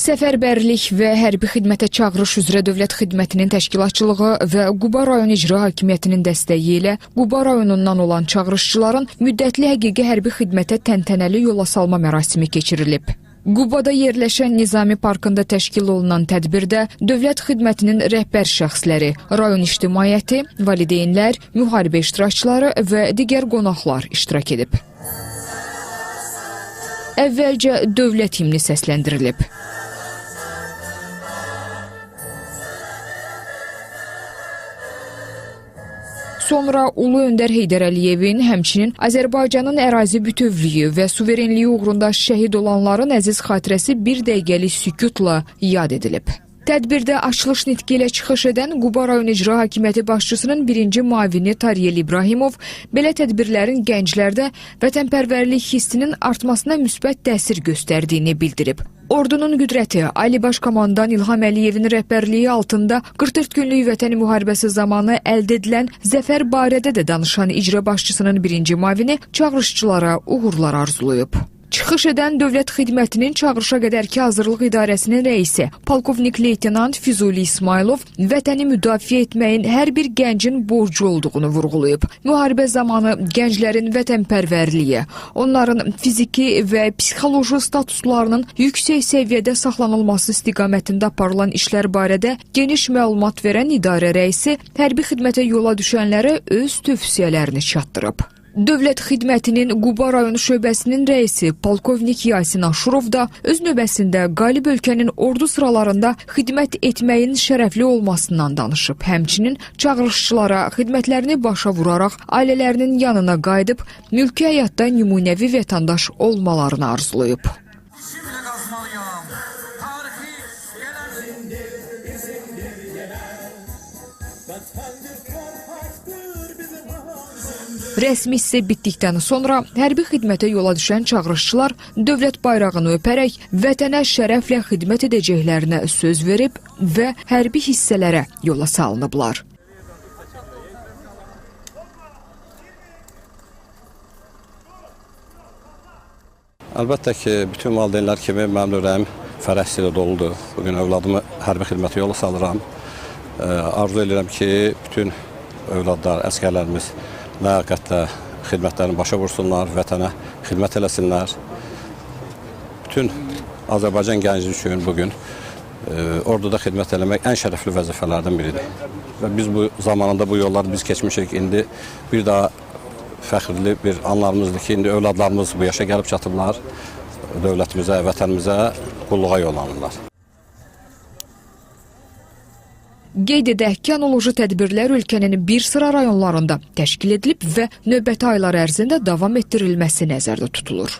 Səfərbərlik və hərbi xidmətə çağırış üzrə Dövlət Xidmətinin təşkilatçılığı və Quba rayon icra hakimiyyətinin dəstəyi ilə Quba rayonundan olan çağırışçıların müddətli həqiqi hərbi xidmətə təntənəli yola salma mərasimi keçirilib. Qubada yerləşən Nizami Parkında təşkil olunan tədbirdə Dövlət Xidmətinin rəhbər şəxsləri, rayon ictimaiyyəti, valideynlər, müharibə iştirakçıları və digər qonaqlar iştirak edib. Əvvəlcə dövlət himni səsləndirilib. Sonra Ulu Öndər Heydər Əliyevin, həmçinin Azərbaycanın ərazi bütövlüyü və suverenliyi uğrunda şəhid olanların əziz xatirəsi bir dəqiqəlik sükutla yad edilib. Tədbirdə açılış nitqi ilə çıxış edən Quba rayon icra hakimiyyəti başçısının birinci müavini Tariyel İbrahimov belə tədbirlərin gənclərdə vətənpərvərlik hissinin artmasına müsbət təsir göstərdiyini bildirib. Ordunun qüdrəti Ali Baş Komandan İlham Əliyevin rəhbərliyi altında 44 günlük vətən müharibəsi zamanı əldə edilən zəfər barədə də danışan icra başçısının birinci müavini çağırışçılara uğurlar arzulayıb. Çıxış edən Dövlət Xidmətinin çağırışa qədərki hazırlıq idarəsinin rəisi polkovnik leytenant Füzuli İsmailov vətəni müdafiə etməyin hər bir gəncin borcu olduğunu vurğulayıb. Müharibə zamanı gənclərin vətənpərvərliyi, onların fiziki və psixoloji statuslarının yüksək səviyyədə saxlanılması istiqamətində aparılan işlər barədə geniş məlumat verən idarə rəisi hərbi xidmətə yola düşənlərə öz tövsiyələrini çatdırıb. Dövlət Xidmətinin Quba rayonu şöbəsinin rəisi polkovnik Yasin Aşurov da öz növbəsində qalib ölkənin ordu sıralarında xidmət etməyin şərəfli olmasından danışıb. Həmçinin çağırışçılara xidmətlərini başa vuraraq ailələrinin yanına qayıdıb mülki həyatda nümunəvi vətəndaş olmalarını arzulayıb. Rəsmi hissə bitdikdən sonra hərbi xidmətə yola düşən çağırışçılar dövlət bayrağını öpərək vətənə şərəflə xidmət edəcəklərinə söz verib və hərbi hissələrə yola salınıblar. Əlbəttə ki, bütün valideynlər kimi mənim ürəyim fərəhsi ilə doludur. Bugün övladımı hərbi xidmətə yola salıram. Arzu edirəm ki, bütün övladlar, əskərlərimiz ləyaqətlə xidmətlərini başa vursunlar, vətənə xidmət eləsinlər. Bütün Azərbaycan gəncliyi üçün bugün orduda xidmət eləmək ən şərəfli vəzifələrdən biridir. Və biz bu zamanında bu yolları biz keçmişik. İndi bir daha fəxrli bir anlarımızdır ki, indi övladlarımız bu yaşa gəlib çatıblar, dövlətimizə, vətənimizə qulluğa yollanırlar. Qeyd edək ki, analoji tədbirlər ölkənin bir sıra rayonlarında təşkil edilib və növbəti aylar ərzində davam etdirilməsi nəzərdə tutulur.